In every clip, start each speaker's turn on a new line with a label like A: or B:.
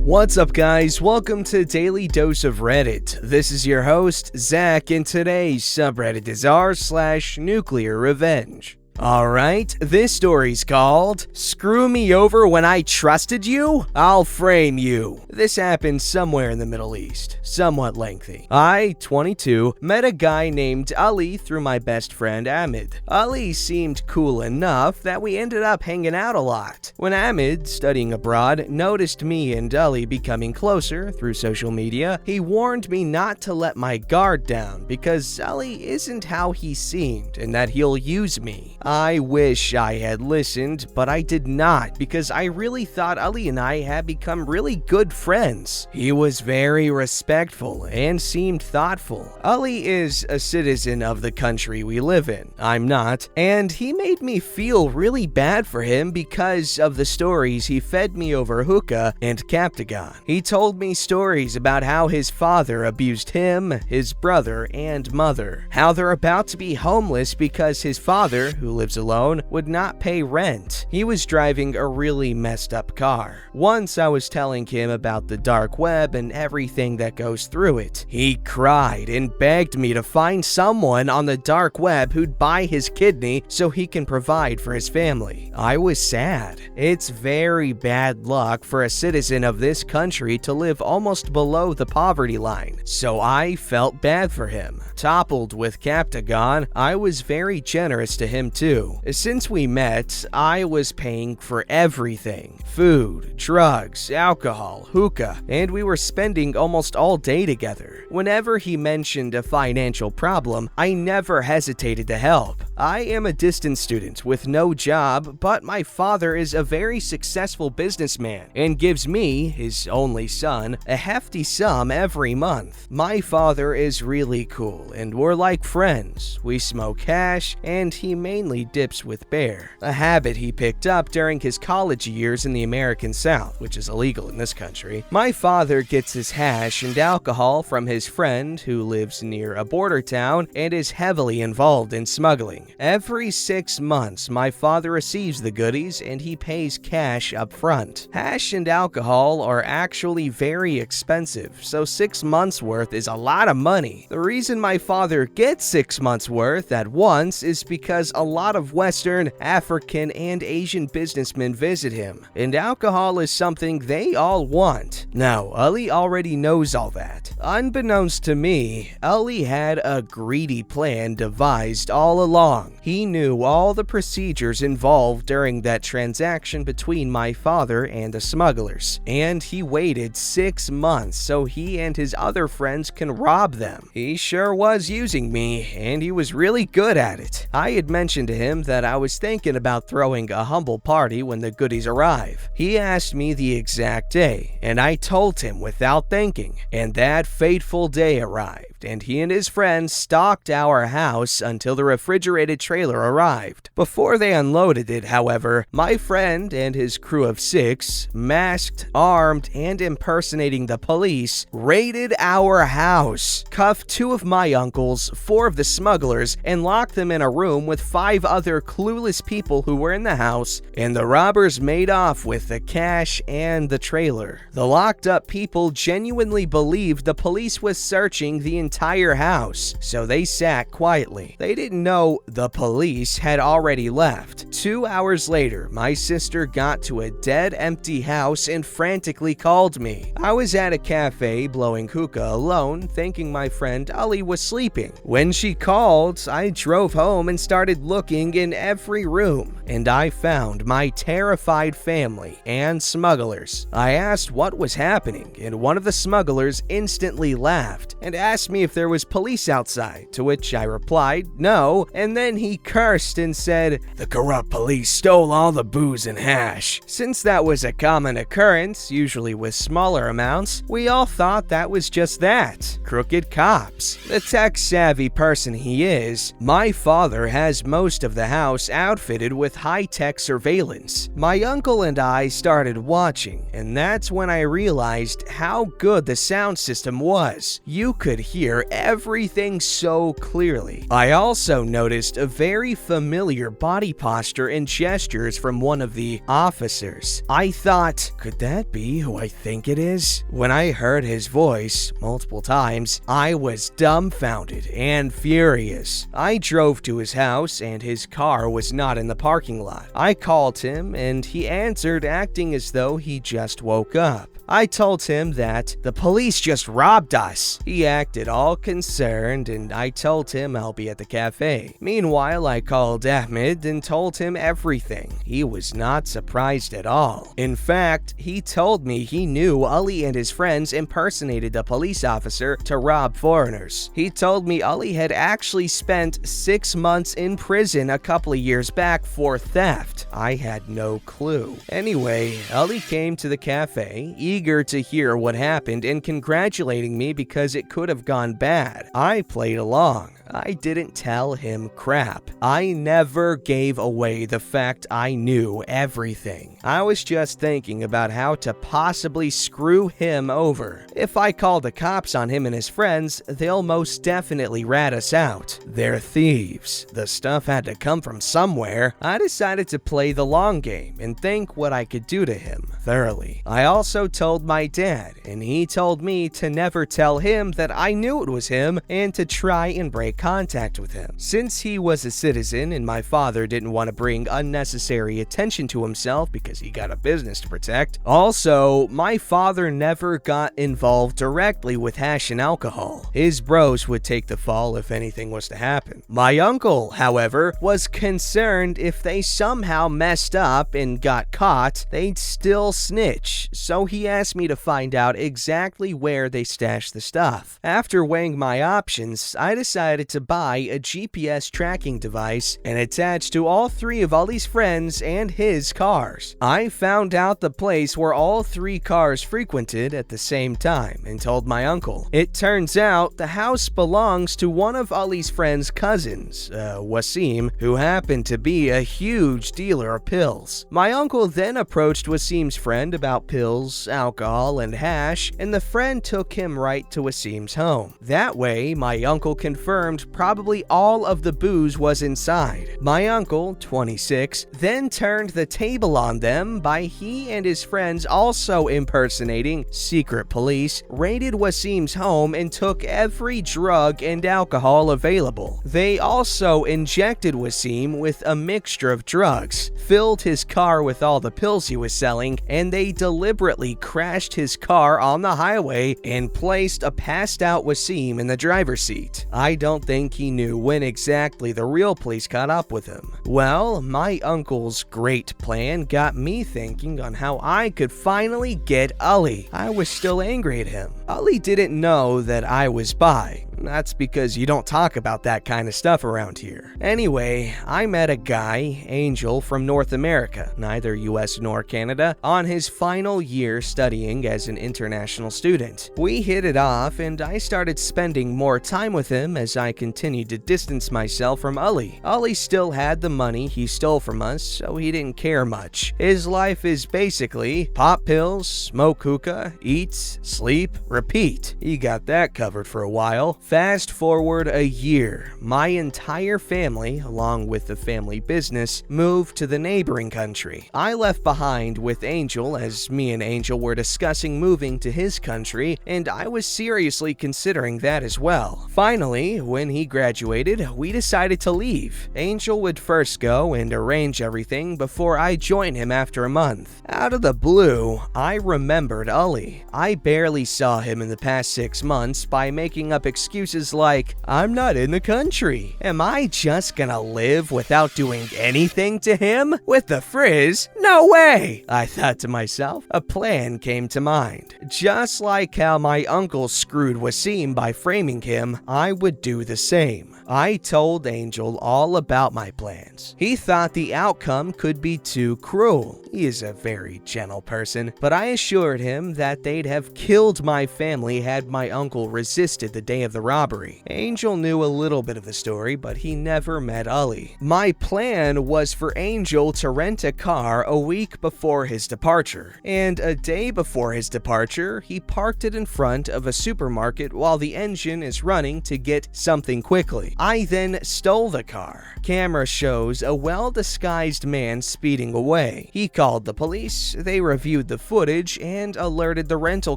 A: What's up, guys? Welcome to Daily Dose of Reddit. This is your host, Zach, and today's subreddit is r/NuclearRevenge. Alright, this story's called Screw Me Over When I Trusted You? I'll Frame You. This happened somewhere in the Middle East, somewhat lengthy. I, 22, met a guy named Ali through my best friend Ahmed. Ali seemed cool enough that we ended up hanging out a lot. When Ahmed, studying abroad, noticed me and Ali becoming closer through social media, he warned me not to let my guard down because Ali isn't how he seemed and that he'll use me. I wish I had listened, but I did not because I really thought Ali and I had become really good friends. He was very respectful and seemed thoughtful. Ali is a citizen of the country we live in. I'm not, and he made me feel really bad for him because of the stories he fed me over hookah and Captagon. He told me stories about how his father abused him, his brother, and mother, how they're about to be homeless because his father, who lives alone, would not pay rent. He was driving a really messed up car. Once I was telling him about the dark web and everything that goes through it. He cried and begged me to find someone on the dark web who'd buy his kidney so he can provide for his family. I was sad. It's very bad luck for a citizen of this country to live almost below the poverty line, so I felt bad for him. Toppled with Captagon, I was very generous to him too. Since we met, I was paying for everything: food, drugs, alcohol, hookah, and we were spending almost all day together. Whenever he mentioned a financial problem, I never hesitated to help. I am a distance student with no job, but my father is a very successful businessman and gives me, his only son, a hefty sum every month. My father is really cool and we're like friends. We smoke hash and he mainly dips with bear, a habit he picked up during his college years in the American South, which is illegal in this country. My father gets his hash and alcohol from his friend who lives near a border town and is heavily involved in smuggling. Every 6 months, my father receives the goodies and he pays cash up front. Hash and alcohol are actually very expensive, so 6 months worth is a lot of money. The reason my father gets 6 months worth at once is because a lot of Western, African, and Asian businessmen visit him, and alcohol is something they all want. Now, Ali already knows all that. Unbeknownst to me, Ali had a greedy plan devised all along. He knew all the procedures involved during that transaction between my father and the smugglers, and he waited 6 months so he and his other friends can rob them. He sure was using me, and he was really good at it. I had mentioned to him that I was thinking about throwing a humble party when the goodies arrive. He asked me the exact day, and I told him without thinking, and that fateful day arrived, and he and his friends stalked our house until the refrigerated trailer arrived. Before they unloaded it, however, my friend and his crew of 6, masked, armed, and impersonating the police, raided our house, cuffed 2 of my uncles, 4 of the smugglers, and locked them in a room with 5 other clueless people who were in the house, and the robbers made off with the cash and the trailer. The locked up people genuinely believed the police was searching the entire house, so they sat quietly. They didn't know the police had already left. 2 hours later, my sister got to a dead empty house and frantically called me. I was at a cafe blowing hookah alone, thinking my friend Ali was sleeping. When she called, I drove home and started looking in every room, and I found my terrified family and smugglers. I asked what was happening, and one of the smugglers instantly laughed and asked me if there was police outside, to which I replied no, and then he cursed and said, "The corrupt police stole all the booze and hash." Since that was a common occurrence, usually with smaller amounts, we all thought that was just that, crooked cops. The tech-savvy person he is, my father has most most of the house outfitted with high-tech surveillance. My uncle and I started watching, and that's when I realized how good the sound system was. You could hear everything so clearly. I also noticed a very familiar body posture and gestures from one of the officers. I thought, could that be who I think it is? When I heard his voice multiple times, I was dumbfounded and furious. I drove to his house and his car was not in the parking lot. I called him and he answered, acting as though he just woke up. I told him that the police just robbed us. He acted all concerned and I told him I'll be at the cafe. Meanwhile, I called Ahmed and told him everything. He was not surprised at all. In fact, he told me he knew Ali and his friends impersonated a police officer to rob foreigners. He told me Ali had actually spent 6 months in prison a couple of years back for theft. I had no clue. Anyway, Ali came to the cafe, eager to hear what happened and congratulating me because it could have gone bad. I played along. I didn't tell him crap. I never gave away the fact I knew everything. I was just thinking about how to possibly screw him over. If I call the cops on him and his friends, they'll most definitely rat us out. They're thieves. The stuff had to come from somewhere. I decided to play the long game and think what I could do to him thoroughly. I also told my dad, and he told me to never tell him that I knew it was him and to try and break contact with him. Since he was a citizen and my father didn't want to bring unnecessary attention to himself because he got a business to protect. Also, my father never got involved directly with hash and alcohol. His bros would take the fall if anything was to happen. My uncle, however, was concerned if they somehow messed up and got caught, they'd still snitch, so he asked me to find out exactly where they stashed the stuff. After weighing my options, I decided to buy a GPS tracking device and attach to all 3 of Ali's friends and his cars. I found out the place where all 3 cars frequented at the same time and told my uncle. It turns out the house belongs to one of Ali's friend's cousins, Wasim, who happened to be a huge dealer of pills. My uncle then approached Wasim's friend about pills, alcohol, and hash, and the friend took him right to Wasim's home. That way, my uncle confirmed probably all of the booze was inside. My uncle, 26, then turned the table on them by he and his friends also impersonating secret police, raided Wasim's home and took every drug and alcohol available. They also injected Wasim with a mixture of drugs, filled his car with all the pills he was selling, and they deliberately crashed his car on the highway and placed a passed out Wasim in the driver's seat. I don't think he knew when exactly the real police caught up with him. Well, my uncle's great plan got me thinking on how I could finally get Ali. I was still angry at him. Ali didn't know that I was bi. That's because you don't talk about that kind of stuff around here. Anyway, I met a guy, Angel, from North America, neither US nor Canada, on his final year studying as an international student. We hit it off and I started spending more time with him as I continued to distance myself from Ali. Ali still had the money he stole from us, so he didn't care much. His life is basically pop pills, smoke hookah, eat, sleep, repeat. He got that covered for a while. Fast forward a year, my entire family, along with the family business, moved to the neighboring country. I left behind with Angel as me and Angel were discussing moving to his country, and I was seriously considering that as well. Finally, when he graduated, we decided to leave. Angel would first go and arrange everything before I joined him after a month. Out of the blue, I remembered Ali. I barely saw him in the past 6 months by making up excuses like, I'm not in the country. Am I just gonna live without doing anything to him? With the frizz? No way! I thought to myself. A plan came to mind. Just like how my uncle screwed Wasim by framing him, I would do the same. I told Angel all about my plans. He thought the outcome could be too cruel. He is a very gentle person, but I assured him that they'd have killed my family had my uncle resisted the day of the robbery. Angel knew a little bit of the story, but he never met Ali. My plan was for Angel to rent a car a week before his departure, and a day before his departure, he parked it in front of a supermarket while the engine is running to get something quickly. I then stole the car. Camera shows a well-disguised man speeding away. He called the police, they reviewed the footage, and alerted the rental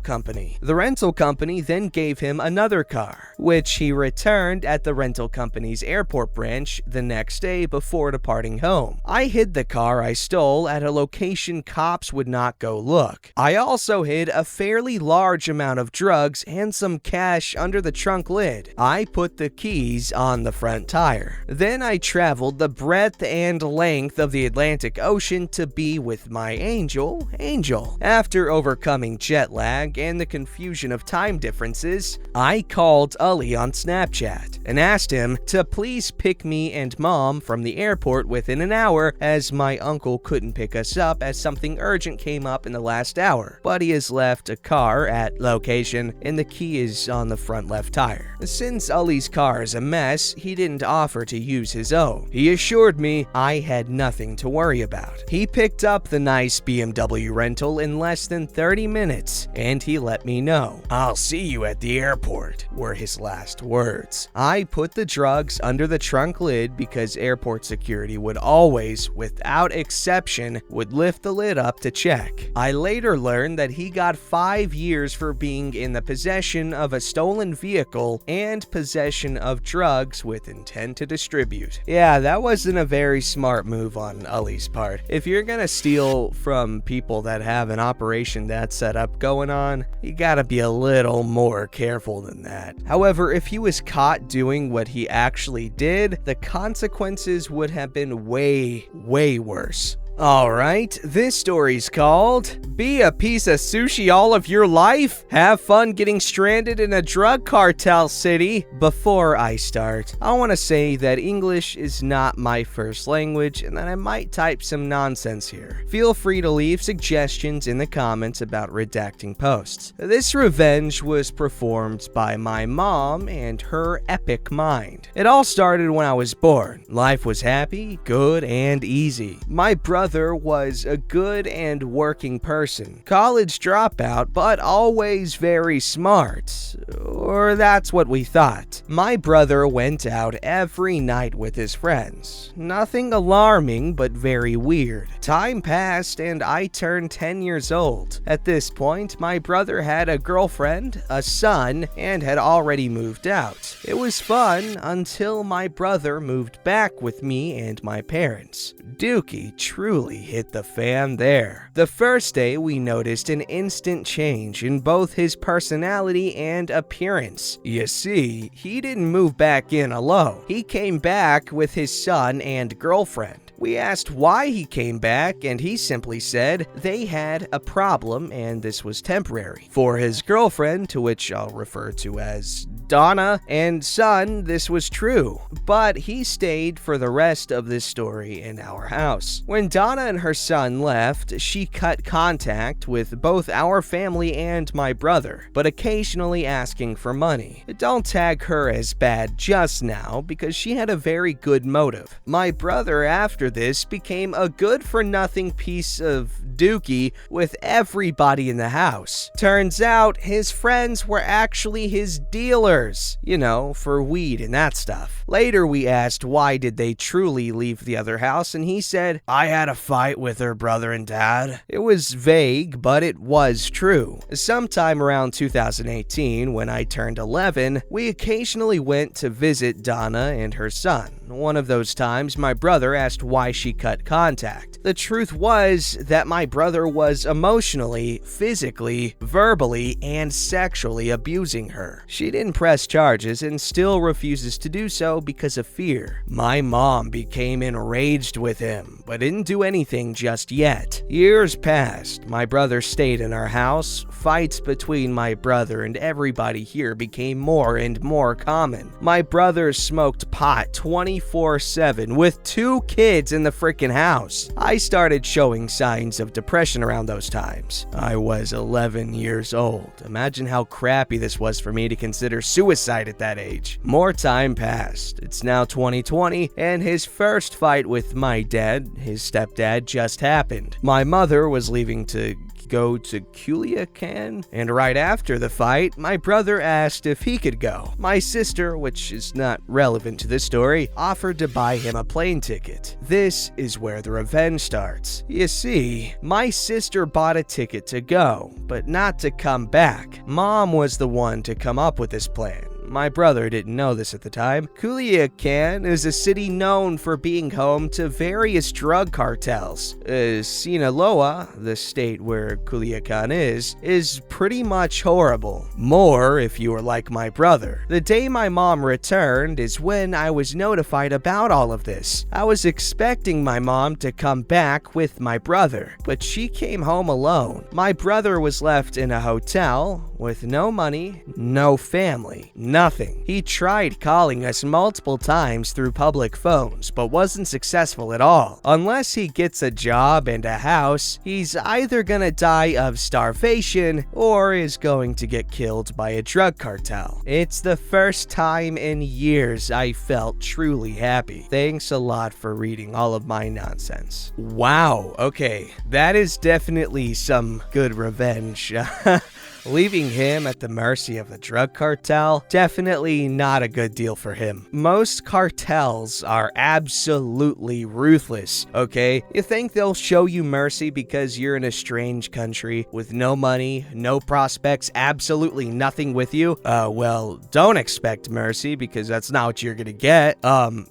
A: company. The rental company then gave him another car, which he returned at the rental company's airport branch the next day before departing home. I hid the car I stole at a location cops would not go look. I also hid a fairly large amount of drugs and some cash under the trunk lid. I put the keys on the front tire. Then I traveled the breadth and length of the Atlantic Ocean to be with my Angel. After overcoming jet lag and the confusion of time differences, I called Ali on Snapchat and asked him to please pick me and Mom from the airport within an hour, as my uncle couldn't pick us up as something urgent came up in the last hour, but he has left a car at location and the key is on the front left tire. Since Ali's car is a mess, he didn't offer to use his own. He assured me I had nothing to worry about. He picked up the nice BMW rental in less than 30 minutes, and he let me know. "I'll see you at the airport," were his last words. I put the drugs under the trunk lid because airport security would always, without exception, would lift the lid up to check. I later learned that he got 5 years for being in the possession of a stolen vehicle and possession of drugs with intent to distribute. Yeah, that wasn't a very smart move on Ali's part. If you're gonna steal from people that have an operation that set up going on, you gotta be a little more careful than that. However, if he was caught doing what he actually did, the consequences would have been way worse. Alright, this story's called Be a Piece of Sushi All of Your Life? Have fun getting stranded in a drug cartel city. Before I start, I want to say that English is not my first language and that I might type some nonsense here. Feel free to leave suggestions in the comments about redacting posts. This revenge was performed by my mom and her epic mind. It all started when I was born. Life was happy, good, and easy. My brother was a good and working person. College dropout, but always very smart. Or that's what we thought. My brother went out every night with his friends. Nothing alarming, but very weird. Time passed and I turned 10 years old. At this point, my brother had a girlfriend, a son, and had already moved out. It was fun until my brother moved back with me and my parents. Dookie truly hit the fan there. The first day we noticed an instant change in both his personality and appearance. You see, he didn't move back in alone. He came back with his son and girlfriend. We asked why he came back, and he simply said they had a problem and this was temporary. For his girlfriend, to which I'll refer to as Donna, and son, this was true, but he stayed for the rest of this story in our house. When Donna and her son left, she cut contact with both our family and my brother, but occasionally asking for money. Don't tag her as bad just now, because she had a very good motive. My brother, after this, became a good-for-nothing piece of dookie with everybody in the house. Turns out, his friends were actually his dealers. You know, for weed and that stuff. Later we asked why did they truly leave the other house, and he said, "I had a fight with her brother and dad." It was vague, but it was true. Sometime around 2018, when I turned 11, we occasionally went to visit Donna and her son. One of those times, my brother asked why she cut contact. The truth was that my brother was emotionally, physically, verbally, and sexually abusing her. She didn't press charges and still refuses to do so because of fear. My mom became enraged with him, but didn't do anything just yet. Years passed. My brother stayed in our house. Fights between my brother and everybody here became more and more common. My brother smoked pot 24 24/7 with 2 kids in the freaking house. I started showing signs of depression around those times. I was 11 years old. Imagine how crappy this was for me to consider suicide at that age. More time passed. It's now 2020, and his first fight with my dad, his stepdad, just happened. My mother was leaving to go to Culiacan, and right after the fight, my brother asked if he could go. My sister, which is not relevant to this story, offered to buy him a plane ticket. This is where the revenge starts. You see, my sister bought a ticket to go, but not to come back. Mom was the one to come up with this plan. My brother didn't know this at the time. Culiacan is a city known for being home to various drug cartels. Sinaloa, the state where Culiacan is pretty much horrible. More if you are like my brother. The day my mom returned is when I was notified about all of this. I was expecting my mom to come back with my brother, but she came home alone. My brother was left in a hotel with no money, no family, nothing. He tried calling us multiple times through public phones, but wasn't successful at all. Unless he gets a job and a house, he's either gonna die of starvation or is going to get killed by a drug cartel. It's the first time in years I felt truly happy. Thanks a lot for reading all of my nonsense. Wow, okay, that is definitely some good revenge. Leaving him at the mercy of the drug cartel, definitely not a good deal for him. Most cartels are absolutely ruthless, okay? You think they'll show you mercy because you're in a strange country with no money, no prospects, absolutely nothing with you? Well, don't expect mercy because that's not what you're gonna get.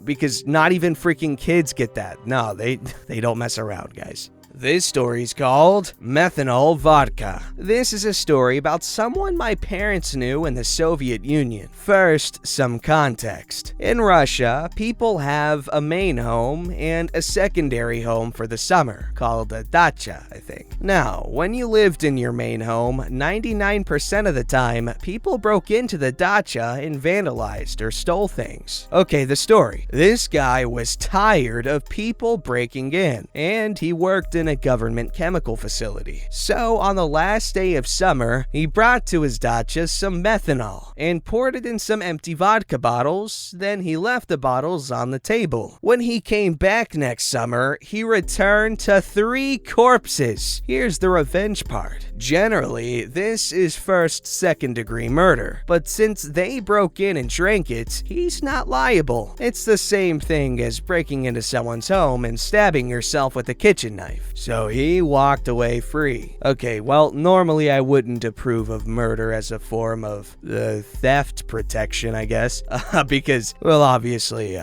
A: Because not even freaking kids get that. No, they don't mess around, guys. This story's called Methanol Vodka. This is a story about someone my parents knew in the Soviet Union. First, some context. In Russia, people have a main home and a secondary home for the summer, called a dacha, I think. Now, when you lived in your main home, 99% of the time, people broke into the dacha and vandalized or stole things. Okay, the story. This guy was tired of people breaking in, and he worked in a government chemical facility. So on the last day of summer, he brought to his dacha some methanol and poured it in some empty vodka bottles, then he left the bottles on the table. When he came back next summer, he returned to 3 corpses. Here's the revenge part. Generally, this is first, second-degree murder, but since they broke in and drank it, he's not liable. It's the same thing as breaking into someone's home and stabbing yourself with a kitchen knife. So he walked away free. Okay, well, normally I wouldn't approve of murder as a form of theft protection, I guess, because, well, obviously,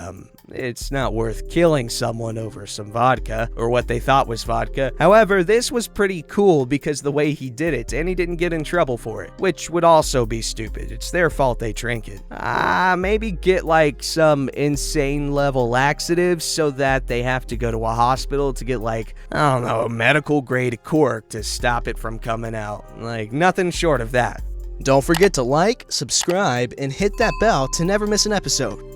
A: it's not worth killing someone over some vodka, or what they thought was vodka. However, this was pretty cool because the way he did it, and he didn't get in trouble for it, which would also be stupid. It's their fault they drank it. Maybe get like some insane level laxatives so that they have to go to a hospital to get like, I don't know, a medical grade cork to stop it from coming out. Like, nothing short of that. Don't forget to like, subscribe, and hit that bell to never miss an episode.